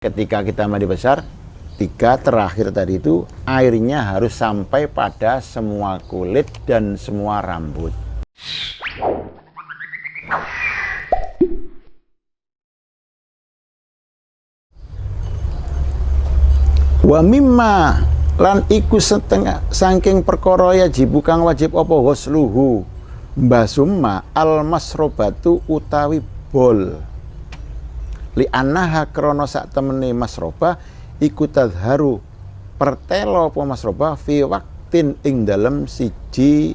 Ketika kita mandi besar, 3 terakhir tadi itu airnya harus sampai pada semua kulit dan semua rambut. Wa mimma lan iku setengah saking perkara yajib kang wajib apa ghusluhu mbasumma al masrobatu utawi bol li annaha krana sak temene masroba iku tadharu pertelo apa masroba fi waktin ing dalem siji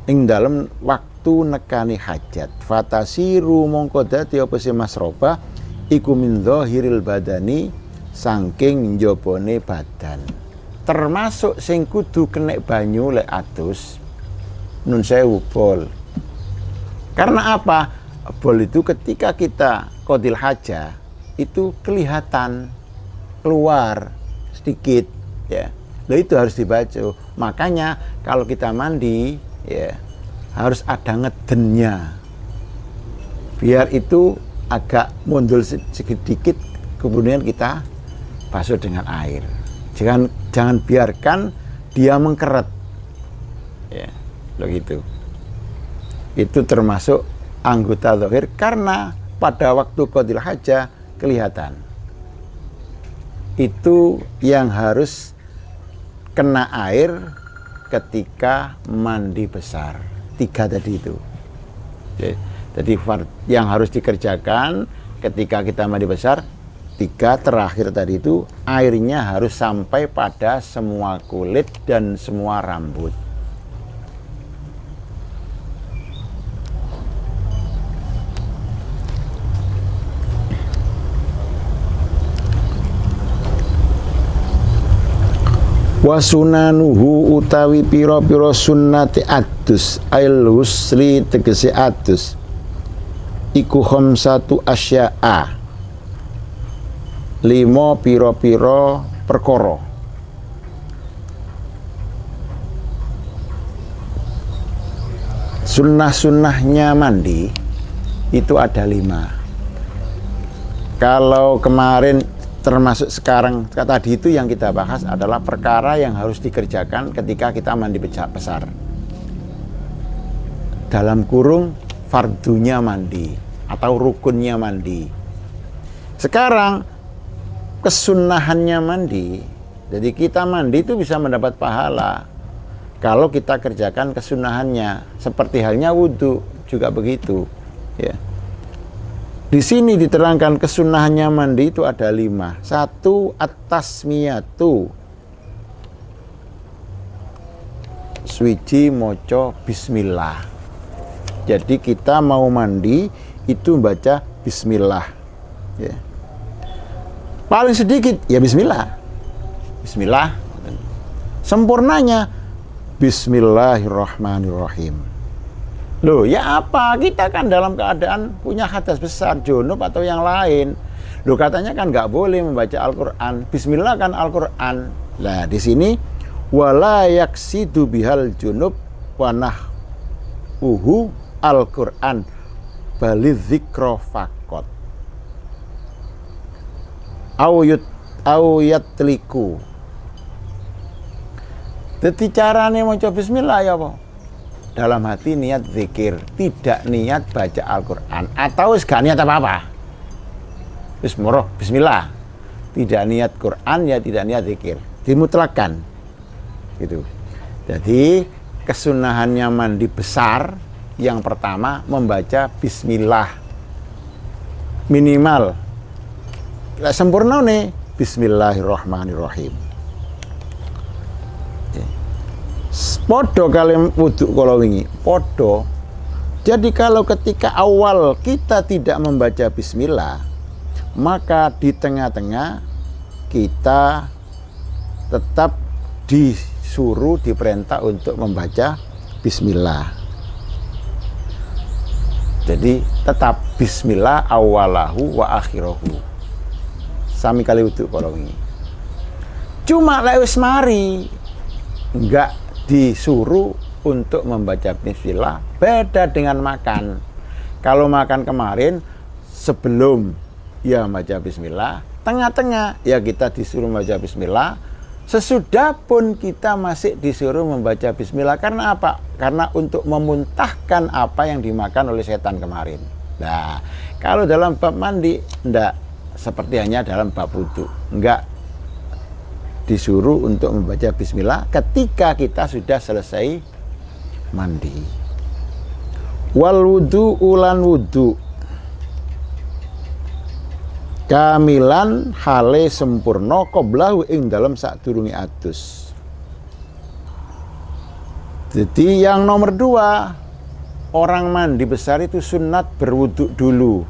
ing dalem waktu nekani hajat fatasiru mongko dadi apa si masroba iku min dhahiril badani saking njobone badan termasuk sing kudu kenek banyu lek adus nun sewu bol. Karena apa? Bol itu ketika kita qadil haja itu kelihatan keluar sedikit ya. Nah, itu harus dibaca. Makanya kalau kita mandi ya harus ada ngedennya. Biar itu agak mundur sedikit kemudian kita basuh dengan air. Jangan biarkan dia mengkeret. Ya, begitu. Itu termasuk anggota zahir karena pada waktu qadil haja kelihatan. Itu yang harus kena air ketika mandi besar. 3 tadi itu. Jadi yang harus dikerjakan ketika kita mandi besar 3 terakhir tadi itu airnya harus sampai pada semua kulit dan semua rambut. Wasunanuhu utawi piro-piro sunnati adus ail husli tegesi adus iku khamsatu asya'a 5 piro-piro perkara. Sunnah-sunnahnya mandi itu ada 5. Kalau kemarin termasuk sekarang tadi itu yang kita bahas adalah perkara yang harus dikerjakan ketika kita mandi besar. Dalam kurung fardunya mandi atau rukunnya mandi. Sekarang kesunahannya mandi. Jadi kita mandi itu bisa mendapat pahala kalau kita kerjakan kesunahannya. Seperti halnya wudhu juga begitu. Ya. Di sini diterangkan kesunahannya mandi itu ada 5. 1 at-tasmiyatu. Swiji moco bismillah. Jadi kita mau mandi itu baca bismillah. Ya. Paling sedikit ya bismillah. Bismillah. Sempurnanya bismillahirrahmanirrahim. Loh, ya apa? Kita kan dalam keadaan punya hadas besar, junub atau yang lain. Loh, katanya kan nggak boleh membaca Al-Qur'an. Bismillah kan Al-Qur'an. Nah, di sini wala yaksidu bihal junub wa nahuhu Al-Qur'an balidzikra faqat. Au yatliku. Jadi carane maca bismillah ya apa? Dalam hati niat zikir, tidak niat baca Al-Qur'an atau gak niat apa-apa. Bismillah. Tidak niat Qur'an ya tidak niat zikir. Dimutlakan. Gitu. Jadi kesunahannya mandi besar yang pertama membaca bismillah. Minimal sempurna nih bismillahirrahmanirrahim. Podo kalian wudhu kalau wingi podo. Jadi kalau ketika awal kita tidak membaca bismillah, maka di tengah-tengah kita tetap disuruh diperintah untuk membaca bismillah. Jadi tetap bismillah awalahu wa akhirahu. Sami kali wudhu kalau wingi. Cuma lewis mari enggak disuruh untuk membaca bismillah. Beda dengan makan. Kalau makan kemarin sebelum ya baca bismillah, tengah-tengah ya kita disuruh membaca bismillah. Sesudah pun kita masih disuruh membaca bismillah. Karena apa? Karena untuk memuntahkan apa yang dimakan oleh setan kemarin. Nah, kalau dalam bab mandi enggak, seperti hanya dalam bab wudu, enggak disuruh untuk membaca bismillah ketika kita sudah selesai mandi. Wal wudu ulan wudu kamilan hale sempurna qoblahu ing dalam sadurunge adus. Jadi yang nomor 2, orang mandi besar itu sunat berwuduk dulu.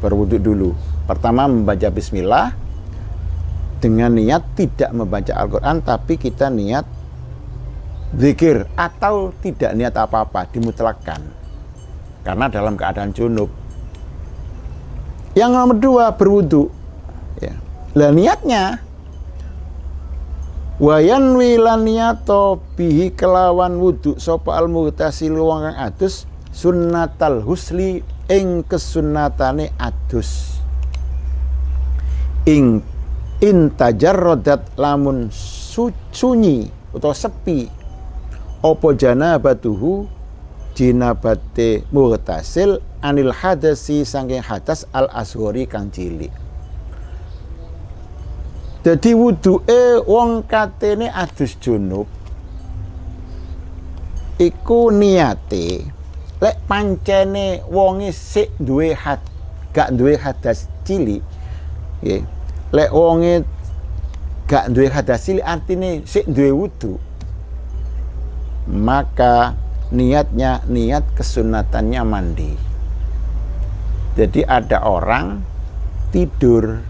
Berwuduk dulu. Pertama membaca bismillah dengan niat tidak membaca Al-Quran, tapi kita niat zikir atau tidak niat apa-apa, dimutlakkan. Karena dalam keadaan junub. Yang nomor 2 berwudu ya. Lah niatnya wayan wilan niyato bihi kelawan wudu sapa al mughtasil wong kang adus sunnatal husli ing kesunnatane adus ing intajarrodat lamun sunyi utawa sepi apa janabatuhu jinabate mughtasil anil hadasi saking hadas al asghari kang cilik. Jadi wuduke wong katene adus junub iku niate lek pancene wonge sik duwe gak duwe hadas cilik nggih. Lek wonge gak duwe hadas cilik artine sik duwe wudu, maka niatnya niat kesunatannya mandi. Jadi ada orang tidur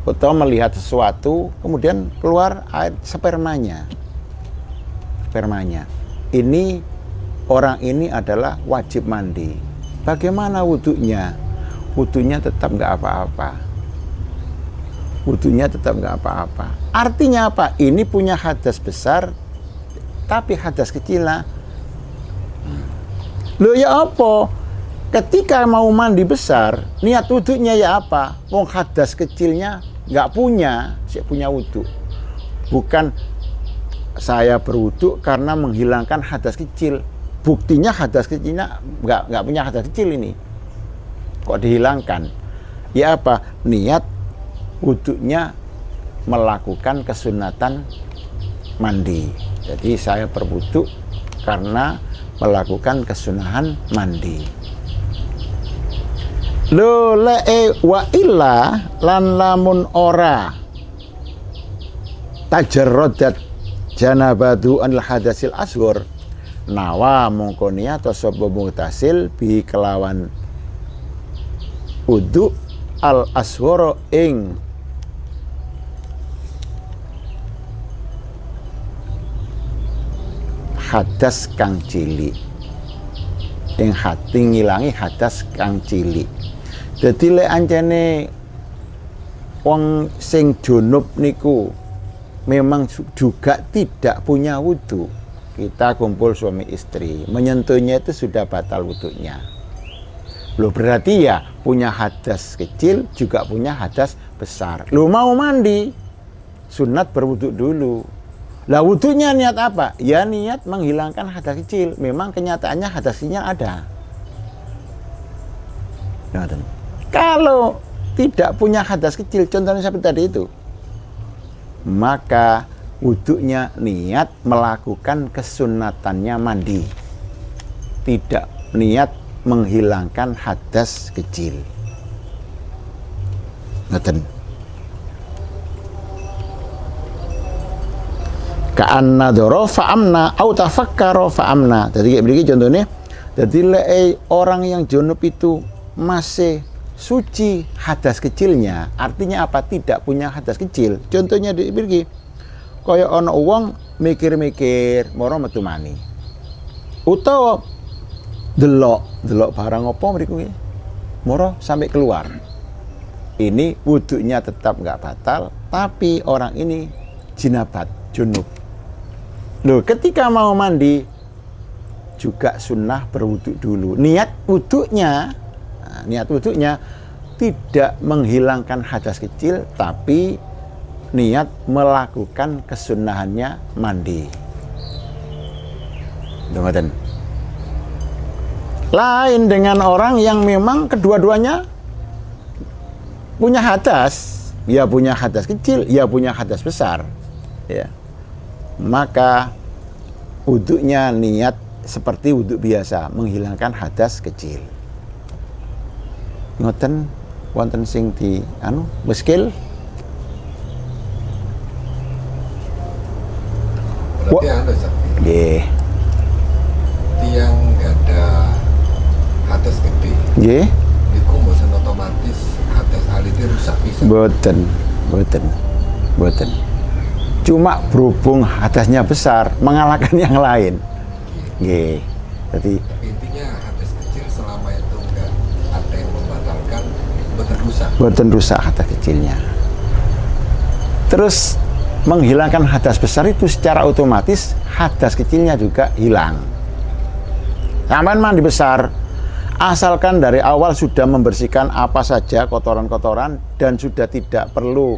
atau melihat sesuatu kemudian keluar air spermanya. Ini orang ini adalah wajib mandi. Bagaimana wudunya? Wudunya tetap nggak apa-apa. Artinya apa? Ini punya hadas besar tapi hadas kecil lah. Loh ya apa? Ketika mau mandi besar, niat wudunya ya apa? Wong hadas kecilnya nggak punya, saya punya wudu. Bukan saya berwudu karena menghilangkan hadas kecil. Buktinya hadas kecilnya nggak punya hadas kecil ini. Kok dihilangkan? Ya apa? Niat wudunya melakukan kesunatan mandi. Jadi saya berwudu karena melakukan kesunahan mandi. Lo wa illa lan lamun ora tajarrodat janabatu anil hadasil asghar nawa mongko niat sapa mughtasil bi kelawan wudu al asghara ing hadas kang cilik, ing hati ngilangi hadas kang cilik. Jadi lek ancene wong sing junub niku memang juga tidak punya wudu, kita kumpul suami istri, menyentuhnya itu sudah batal wudunya. Loh berarti ya punya hadas kecil juga punya hadas besar. Loh mau mandi, sunat berwudu dulu. Lah wudunya niat apa? Ya niat menghilangkan hadas kecil. Memang kenyataannya hadas kecilnya ada. Nah, kalau tidak punya hadas kecil, contohnya seperti tadi itu, maka wudunya niat melakukan kesunatannya mandi, tidak niat menghilangkan hadas kecil. Ngoten. Ka'anna dzara fa'amna au tafakkara fa'amna. Jadi kayak begini contohnya. Jadi orang yang junub itu masih suci hadas kecilnya, artinya apa? Tidak punya hadas kecil. Contohnya diberi kaya ana wong mikir-mikir moro metu mani, utawa delok barang apa mriku nggih moro sampai keluar. Ini wudunya tetap nggak batal, tapi orang ini jinabat junub. Loh, ketika mau mandi juga sunnah berwudu dulu. Niat wudunya tidak menghilangkan hadas kecil, tapi niat melakukan kesunahannya mandi. Teman-teman. Lain dengan orang yang memang kedua-duanya punya hadas, ya punya hadas kecil, ya punya hadas besar, ya. Maka wudhunya niat seperti wudhu biasa, menghilangkan hadas kecil. Ngoten wonten sing di muskil. Berarti anu Nggih. Tiang nggak ada hadas gede. Nggih. Niku mboten otomatis hadas alite rusak pisan. Boten. Cuma berhubung hadasnya besar, mengalahkan yang lain. Nggih. Jadi Intinya hadas kecil selama itu nggak ada yang membatalkan, boten rusak hadas kecilnya. Terus menghilangkan hadas besar itu secara otomatis hadas kecilnya juga hilang. Sampai mandi besar, asalkan dari awal sudah membersihkan apa saja kotoran-kotoran dan sudah tidak perlu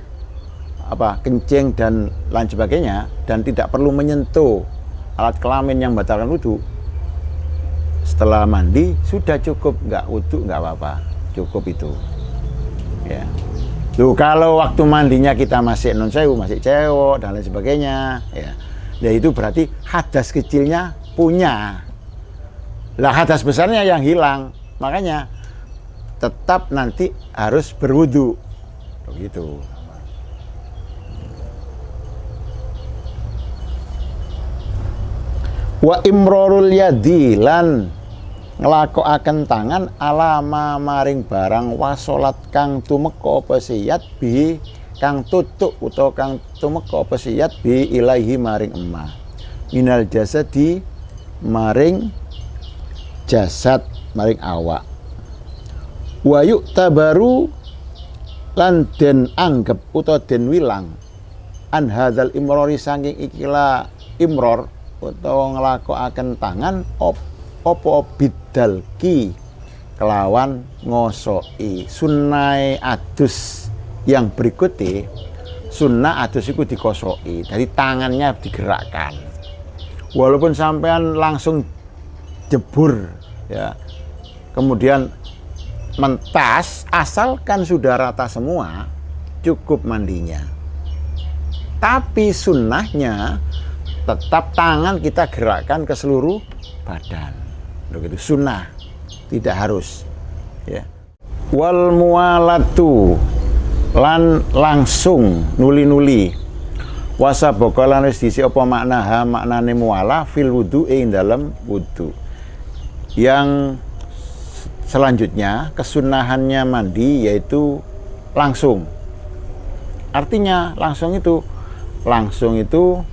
kencing dan lain sebagainya, dan tidak perlu menyentuh alat kelamin yang membatalkan wudu. Setelah mandi sudah cukup, nggak wudu nggak apa-apa, cukup itu. Ya. Tuh, kalau waktu mandinya kita masih non sewu, masih cewek dan lain sebagainya, ya itu berarti hadas kecilnya punya. Lah hadas besarnya yang hilang, makanya tetap nanti harus berwudu, begitu. Wa imrorul yadi lan nglakokaken tangan alama maring barang wasolat kang tumeka apa siyat bi kang tutuk utawa kang tumeka apa siyat bi ilahi maring emah minal jasadi maring jasad maring awak wa yuktabaru lan den anggep utawa den wilang an hadzal imrori saking ikila imror utawa nglakokaken tangan opo bidalki kelawan ngosoki sunai adus yang berikutnya. Sunnah adus itu dikosoki, jadi tangannya digerakkan walaupun sampean langsung jebur ya, kemudian mentas, asalkan sudah rata semua cukup mandinya. Tapi sunnahnya tetap tangan kita gerakkan ke seluruh badan. Begitu sunnah, tidak harus. Ya. Wal mualatu lan langsung nuli-nuli. Wasa bokolan wis disi apa maknaha maknane mualah fil wudu ing dalam wudu. Yang selanjutnya kesunahannya mandi yaitu langsung. Artinya langsung itu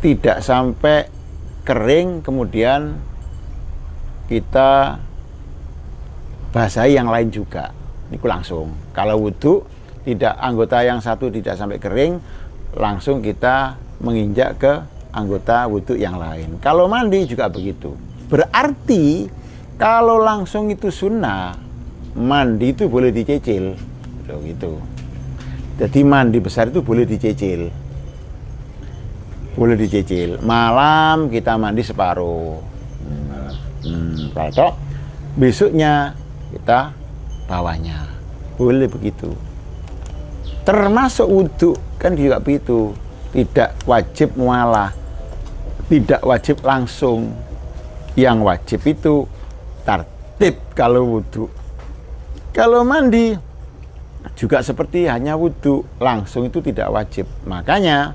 tidak sampai kering kemudian kita basahi yang lain juga. Ini langsung. Kalau wudhu tidak, anggota yang satu tidak sampai kering, langsung kita menginjak ke anggota wudhu yang lain. Kalau mandi juga begitu. Berarti kalau langsung itu sunnah, mandi itu boleh dicicil. Gitu. Jadi mandi besar itu boleh dicicil. Boleh dicicil. Malam kita mandi separuh. Kalau besoknya kita bawahnya. Boleh begitu. Termasuk wudhu kan juga begitu. Tidak wajib mualah, tidak wajib langsung. Yang wajib itu tartib kalau wudhu. Kalau mandi juga seperti hanya wudhu, langsung itu tidak wajib. Makanya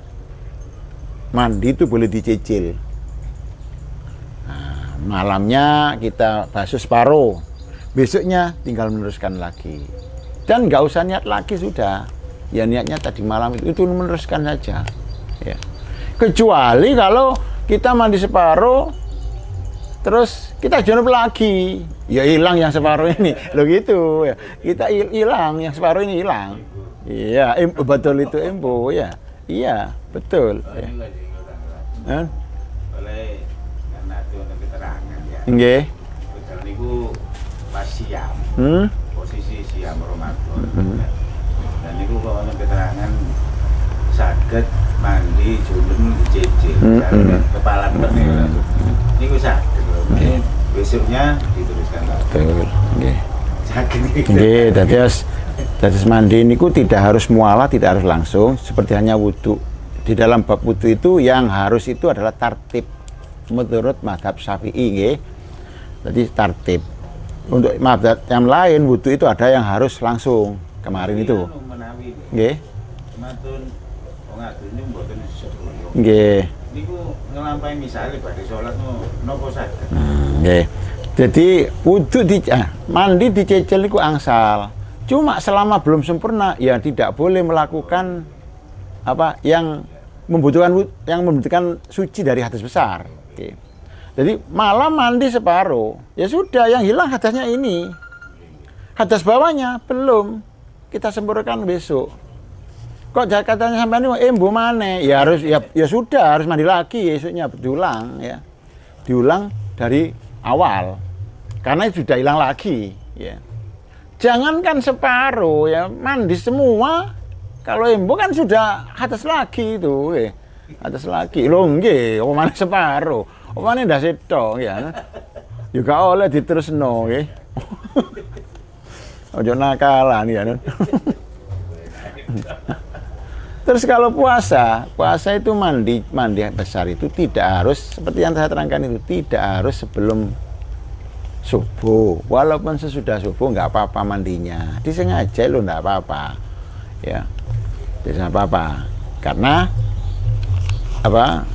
mandi itu boleh dicicil. Nah, malamnya kita basuh separuh, besoknya tinggal meneruskan lagi. Dan nggak usah niat lagi sudah. Ya niatnya tadi malam itu meneruskan saja. Ya. Kecuali kalau kita mandi separuh, terus kita junub lagi, ya hilang yang separuh ini. Loh gitu ya. Kita hilang yang separuh ini hilang. Iya, betul itu embo ya. Iya, betul. Ya. Oleh karena itu untuk keterangan ya. Nggih. Betul niku pas siam. Posisi siam Ramadan. Dan itu kalau ada keterangan saged mandi junub dicicil kepala benih niku saged. Besoknya diteruskan lagi. Betul. Nggih. Saged Nggih, dadi mandi niku tidak harus mualah, tidak harus langsung, seperti hanya wudu. Di dalam bab wudu itu yang harus itu adalah tartib menurut mazhab Syafi'i nggih. Jadi tartib. Untuk mazhab yang lain wudu itu ada yang harus langsung. Kemarin itu. menawi Nggih. matun wong adune mboten sedoyo. Nggih. Niku ngelampahi misalnya badhe salat napa saged. Nggih. Jadi wudu mandi dicecil niku angsal. Cuma selama belum sempurna ya tidak boleh melakukan apa yang membutuhkan suci dari hadas besar. Oke. Jadi malam mandi separuh, ya sudah yang hilang hadasnya ini. Hadas bawahnya belum kita sempurnakan besok. Kok katanya sampai ini embo maneh? Ya harus ya sudah harus mandi lagi esoknya diulang ya. Diulang dari awal. Karena sudah hilang lagi ya. Jangankan separuh ya, mandi semua. Kalau embo kan sudah hadas lagi itu, hadas lagi. Loh nggih, apa maneh separuh. Apa maneh ndak setok ya. Juga oleh diterusno nggih. Ojo nakalan ya. Terus kalau puasa itu mandi besar itu tidak harus seperti yang saya terangkan itu, tidak harus sebelum subuh. Walaupun sesudah subuh nggak apa-apa mandinya. Disengaja lo nggak apa-apa. Ya. Tidak apa-apa. Karena apa?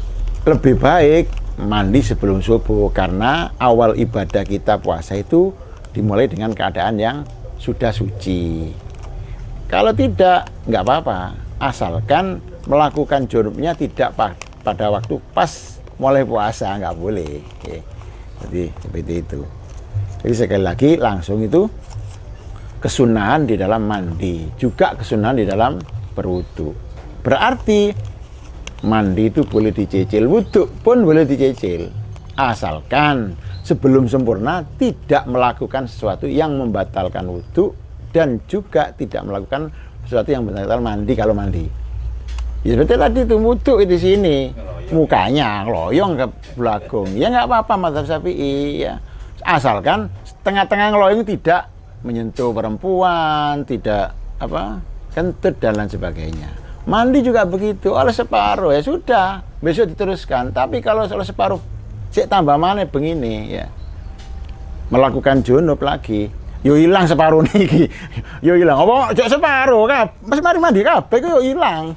Lebih baik mandi sebelum subuh karena awal ibadah kita puasa itu dimulai dengan keadaan yang sudah suci. Kalau tidak, nggak apa-apa. Asalkan melakukan junubnya tidak pada waktu pas mulai puasa, nggak boleh. Oke. Jadi seperti itu. Jadi sekali lagi langsung itu kesunahan di dalam mandi, juga kesunahan di dalam berwudu. Berarti mandi itu boleh dicicil, wudu pun boleh dicicil. Asalkan sebelum sempurna tidak melakukan sesuatu yang membatalkan wudu dan juga tidak melakukan sesuatu yang membatalkan mandi kalau mandi. Ya seperti tadi itu wudu di sini, mukanya ngeloyong ke belakang. Ya nggak apa-apa mazhab Syafi'i ya. Asalkan tengah-tengah ngeloyong tidak menyentuh perempuan, tidak apa kentut dan lain sebagainya. Mandi juga begitu, oleh separuh ya sudah, besok diteruskan. Tapi kalau oleh separuh, cek tambah mana begini ya, melakukan junub lagi, yo hilang separuh niki, yo hilang. Apa cek separuh kan? Mas mandi kabeh yo hilang.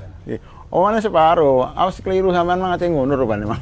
Oh mana separuh, awas keliru sampean mangate ngono rupane, Mang.